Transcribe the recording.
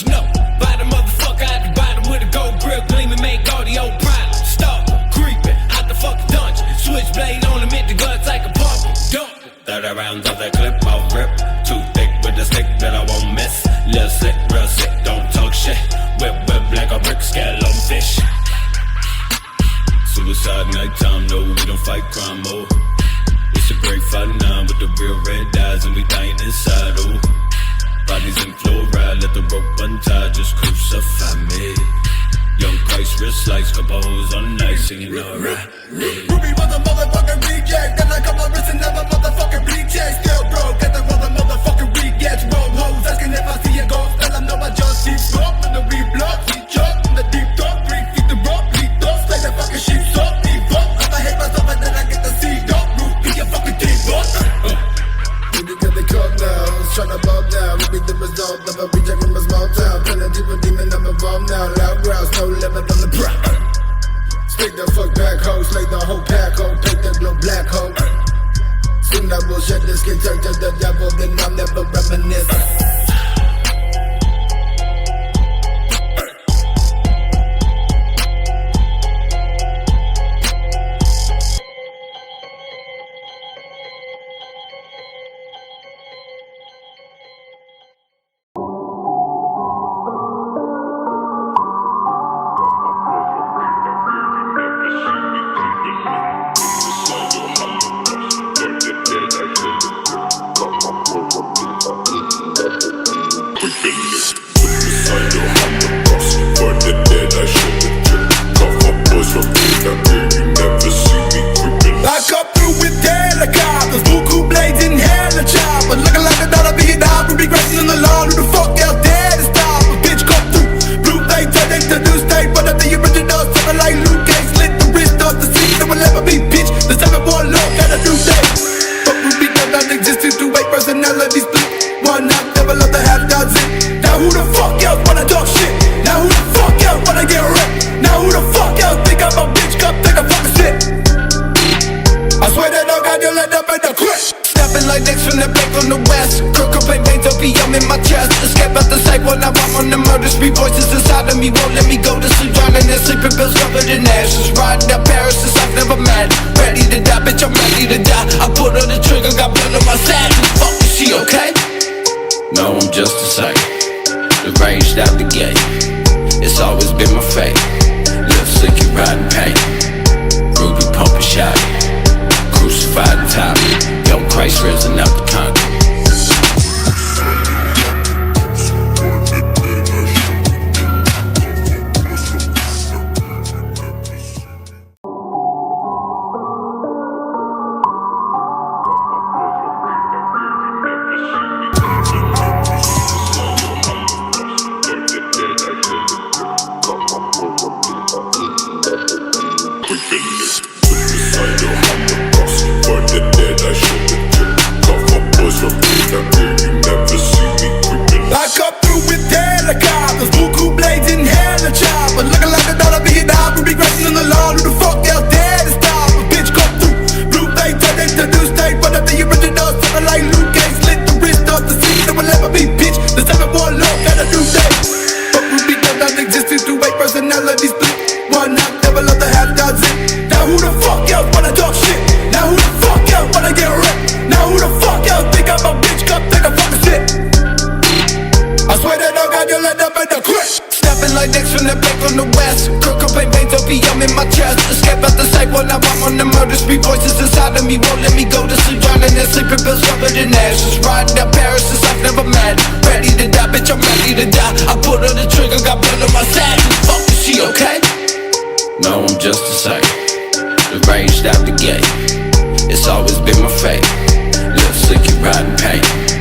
you know. Buy the motherfucker out the bottom with a gold grill gleaming, make all the old problems stop creeping out the fucking dungeon. Switchblade on him, hit the guts like a pumpkin. Dump 30 rounds of that clip, I'll rip. Too thick with the stick that I won't miss. Lil' slick, real sick, don't talk shit. Whip like a brick, scale on fish. Suicide nighttime, no, we don't fight crime, oh. It's a great fight now with the real red eyes and we dying inside, oh. Bodies in fluoride, let the rope untie, just crucify me. Young Christ, wrist slice, couple hoes on the night, singing alright. Ruby was a motherfucking reject, then I cut my wrist and never motherfucking reject. Still broke, get the motherfucking rejects. Roll hoes, asking if I see a ghost, tell them no, I just see smoke. When the reblock, we jump in the deep talk, 3 feet the rock, lead off, slay the fucking sheep, so deep up. If I hate myself and then I get the seed up, root, be a fucking deep up. Ruby got the coke now, tryna ball down. Ruby the result of a reject from a small town. Turn into a demon, I'm involved now. Loud growls, no limit on the prop. Stick the fuck back, ho, slay the whole pack, ho, take the glow black, ho. Soon I will shed the skin, turn to the devil, then I'll never reminisce. Arranged out the gate, it's always been my fate. Lip slick, you riding pain.